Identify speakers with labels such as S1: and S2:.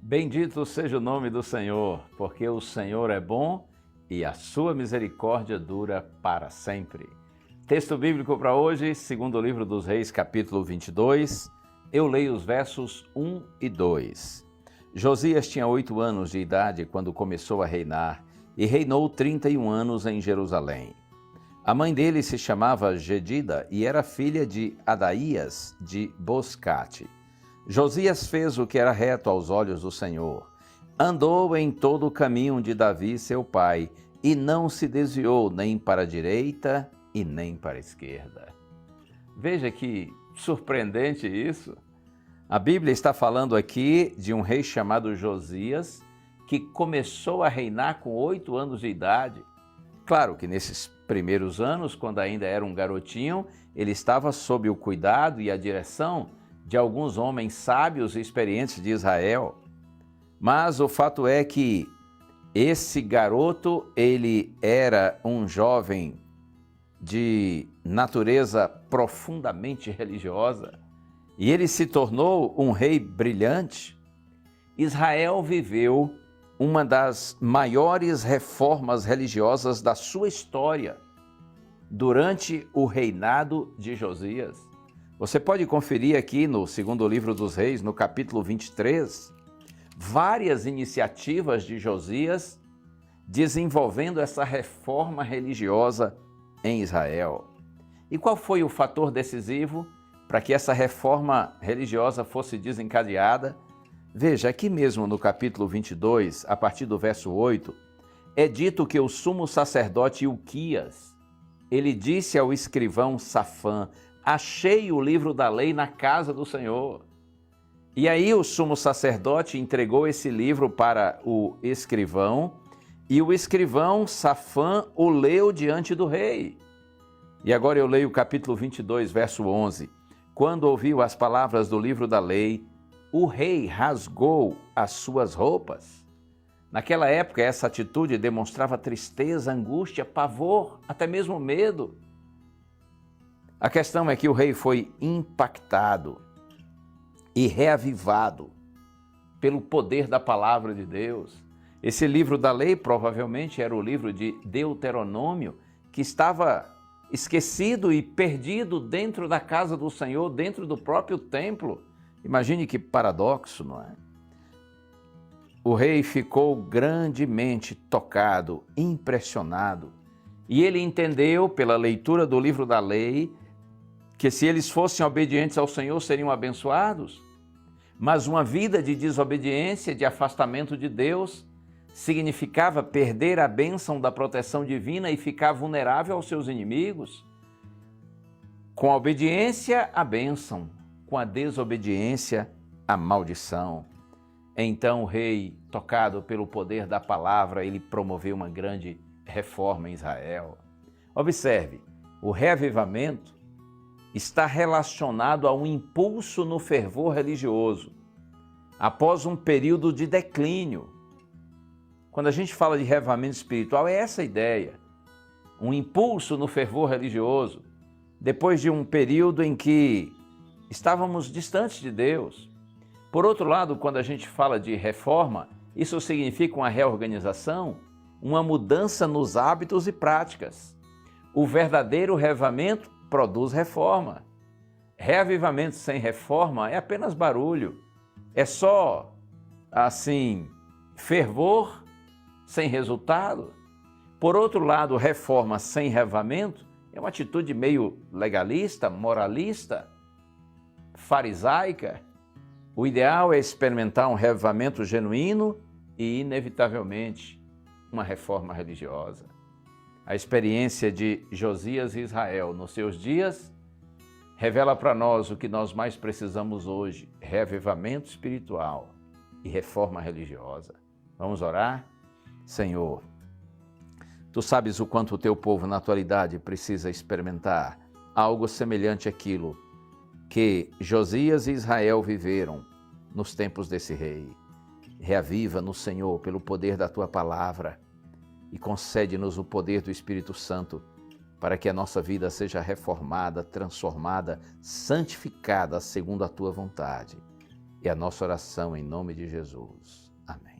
S1: Bendito seja o nome do Senhor, porque o Senhor é bom e a sua misericórdia dura para sempre. Texto bíblico para hoje, segundo o livro dos Reis, capítulo 22. Eu leio os versos 1 e 2. Josias tinha 8 anos de idade quando começou a reinar e reinou 31 anos em Jerusalém. A mãe dele se chamava Jedida e era filha de Adaías de Boscate. Josias fez o que era reto aos olhos do Senhor. Andou em todo o caminho de Davi, seu pai, e não se desviou nem para a direita e nem para a esquerda. Veja que surpreendente isso. A Bíblia está falando aqui de um rei chamado Josias, que começou a reinar com 8 anos de idade. Claro que nesses primeiros anos, quando ainda era um garotinho, ele estava sob o cuidado e a direção de alguns homens sábios e experientes de Israel. Mas o fato é que esse garoto, ele era um jovem de natureza profundamente religiosa e ele se tornou um rei brilhante. Israel viveu uma das maiores reformas religiosas da sua história durante o reinado de Josias. Você pode conferir aqui no segundo livro dos Reis, no capítulo 23, várias iniciativas de Josias desenvolvendo essa reforma religiosa em Israel. E qual foi o fator decisivo para que essa reforma religiosa fosse desencadeada? Veja, aqui mesmo no capítulo 22, a partir do verso 8, é dito que o sumo sacerdote Ilquias, ele disse ao escrivão Safã: achei o livro da lei na casa do Senhor. E aí o sumo sacerdote entregou esse livro para o escrivão, e o escrivão Safã o leu diante do rei. E agora eu leio o capítulo 22, verso 11. Quando ouviu as palavras do livro da lei, o rei rasgou as suas roupas. Naquela época, essa atitude demonstrava tristeza, angústia, pavor, até mesmo medo. A questão é que o rei foi impactado e reavivado pelo poder da palavra de Deus. Esse livro da lei provavelmente era o livro de Deuteronômio, que estava esquecido e perdido dentro da casa do Senhor, dentro do próprio templo. Imagine que paradoxo, não é? O rei ficou grandemente tocado, impressionado, e ele entendeu pela leitura do livro da lei que se eles fossem obedientes ao Senhor, seriam abençoados. Mas uma vida de desobediência, de afastamento de Deus, significava perder a bênção da proteção divina e ficar vulnerável aos seus inimigos. Com a obediência, a bênção. Com a desobediência, a maldição. Então o rei, tocado pelo poder da palavra, ele promoveu uma grande reforma em Israel. Observe, o reavivamento está relacionado a um impulso no fervor religioso, após um período de declínio. Quando a gente fala de reavivamento espiritual, é essa a ideia. Um impulso no fervor religioso, depois de um período em que estávamos distantes de Deus. Por outro lado, quando a gente fala de reforma, isso significa uma reorganização, uma mudança nos hábitos e práticas. O verdadeiro reavivamento produz reforma. Reavivamento sem reforma é apenas barulho. É só, assim, fervor sem resultado. Por outro lado, reforma sem reavivamento é uma atitude meio legalista, moralista, farisaica. O ideal é experimentar um reavivamento genuíno e, inevitavelmente, uma reforma religiosa. A experiência de Josias e Israel nos seus dias revela para nós o que nós mais precisamos hoje: reavivamento espiritual e reforma religiosa. Vamos orar? Senhor, Tu sabes o quanto o Teu povo na atualidade precisa experimentar algo semelhante àquilo que Josias e Israel viveram nos tempos desse rei. Reaviva-nos, Senhor, pelo poder da Tua palavra e concede-nos o poder do Espírito Santo para que a nossa vida seja reformada, transformada, santificada segundo a Tua vontade. É a nossa oração em nome de Jesus. Amém.